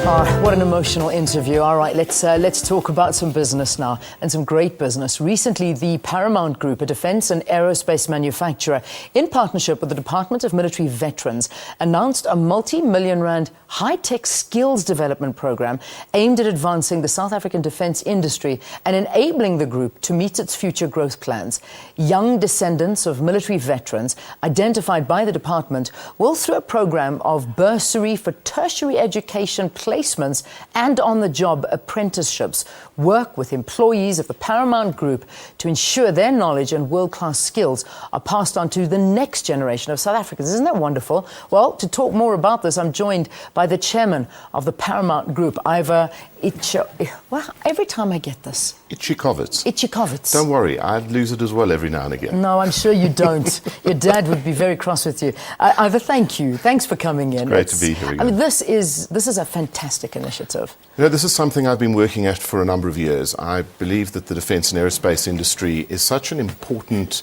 Oh, what an emotional interview. All right, let's talk about some business now, and some great business. Recently, the Paramount Group, a defence and aerospace manufacturer, in partnership with the Dept of Military Veterans, announced a multi-million rand high-tech skills development program aimed at advancing the South African defence industry and enabling the group to meet its future growth plans. Young descendants of military veterans, identified by the department, will, through a program of bursary for tertiary education placements and on-the-job apprenticeships, work with employees of the Paramount Group to ensure their knowledge and world-class skills are passed on to the next generation of South Africans. Isn't that wonderful? Well, to talk more about this, I'm joined by the chairman of the Paramount Group, Ivor Ichikowitz. Well, every time I get this. Ichikowitz. Ichikowitz. Don't worry, I'd lose it as well every now and again. No, I'm sure you don't. Your dad would be very cross with you. Ivor, thank you. Thanks for coming in. It's great to be here again. I mean, this is a fantastic initiative. You know, this is something I've been working at for a number of years. I believe that the defence and aerospace industry is such an important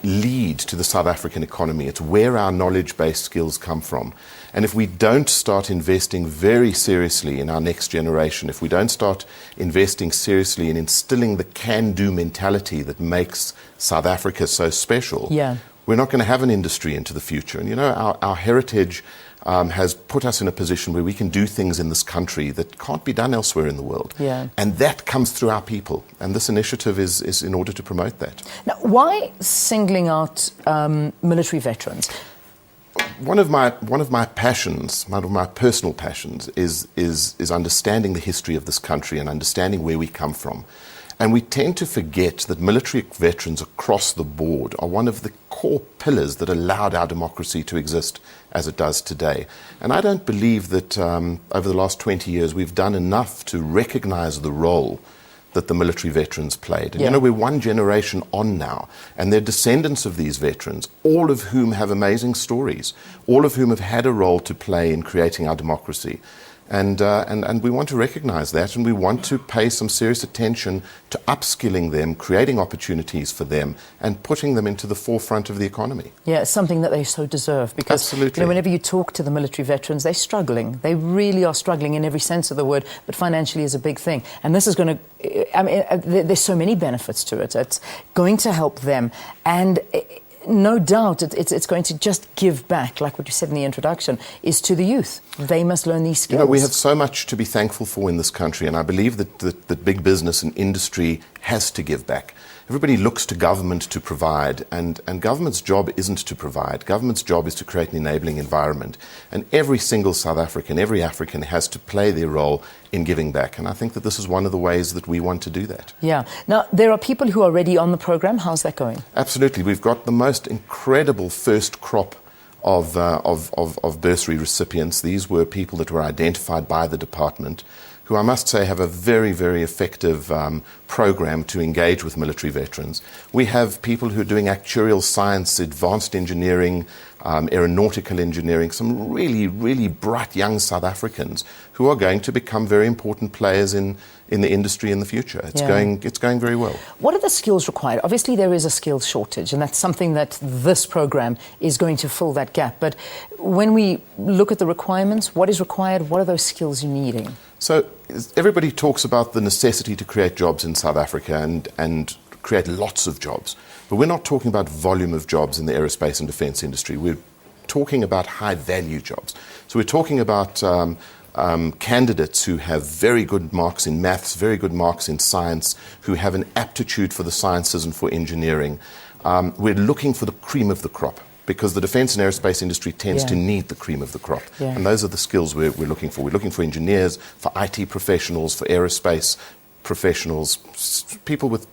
lead to the South African economy. It's where our knowledge-based skills come from. And if we don't start investing very seriously in our next generation, if we don't start investing seriously in instilling the can-do mentality that makes South Africa so special, we're not going to have an industry into the future. And you know, our heritage has put us in a position where we can do things in this country that can't be done elsewhere in the world. And that comes through our people. And this initiative is in order to promote that. Now, why singling out military veterans? One of my passions, one of my personal passions, is understanding the history of this country and understanding where we come from. And we tend to forget that military veterans across the board are one of the core pillars that allowed our democracy to exist as it does today. And I don't believe that over the last 20 years we've done enough to recognize the role that the military veterans played. And you know, we're one generation on now, and they're descendants of these veterans, all of whom have amazing stories, all of whom have had a role to play in creating our democracy. And we want to recognize that, and we want to pay some serious attention to upskilling them, creating opportunities for them, and putting them into the forefront of the economy. Yeah, it's something that they so deserve, because you know, whenever you talk to the military veterans, they're struggling. They really are struggling in every sense of the word, but financially is a big thing. And this is going to, I mean, there's so many benefits to it. It's going to help them, and no doubt it's going to just give back, like what you said in the introduction, is to the youth. They must learn these skills. You know, we have so much to be thankful for in this country, and I believe that big business and industry has to give back. Everybody looks to government to provide, and government's job isn't to provide. Government's job is to create an enabling environment. And every single South African, every African has to play their role in giving back. And I think that this is one of the ways that we want to do that. Yeah. Now, there are people who are already on the program. How's that going? Absolutely. We've got the most incredible first crop of bursary recipients. These were people that were identified by the department, who I must say have a very, very effective program to engage with military veterans. We have people who are doing actuarial science, advanced engineering, aeronautical engineering, some really, really bright young South Africans who are going to become very important players in the industry in the future. It's going very well. What are the skills required? Obviously, there is a skills shortage, and that's something that this program is going to fill that gap. But when we look at the requirements, what is required? What are those skills you're needing? So everybody talks about the necessity to create jobs in South Africa and create lots of jobs. But we're not talking about volume of jobs in the aerospace and defence industry. We're talking about high-value jobs. So we're talking about candidates who have very good marks in maths, very good marks in science, who have an aptitude for the sciences and for engineering. We're looking for the cream of the crop, because the defence and aerospace industry tends to need the cream of the crop. And those are the skills we're looking for. We're looking for engineers, for IT professionals, for aerospace professionals, people with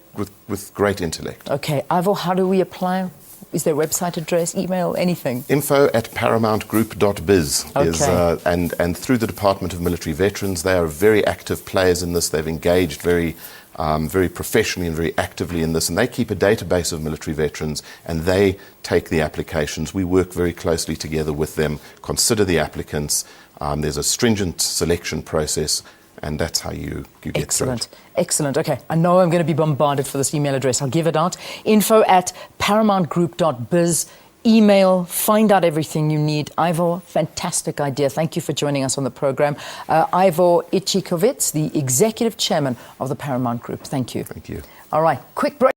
great intellect. Okay, Ivor, how do we apply? Is there a website address, email, anything? info@paramountgroup.biz is, and through the Dept of Military Veterans, they are very active players in this. They've engaged very professionally and very actively in this, and they keep a database of military veterans, and they take the applications. We work very closely together with them, consider the applicants. There's a stringent selection process, and that's how you get through it. Excellent. Okay, I know I'm going to be bombarded for this email address. I'll give it out. info@paramountgroup.biz. email, find out everything you need. Ivor, fantastic idea. Thank you for joining us on the program. Ivor Ichikowitz, the Executive Chairman of the Paramount Group. Thank you. Thank you. All right, quick break.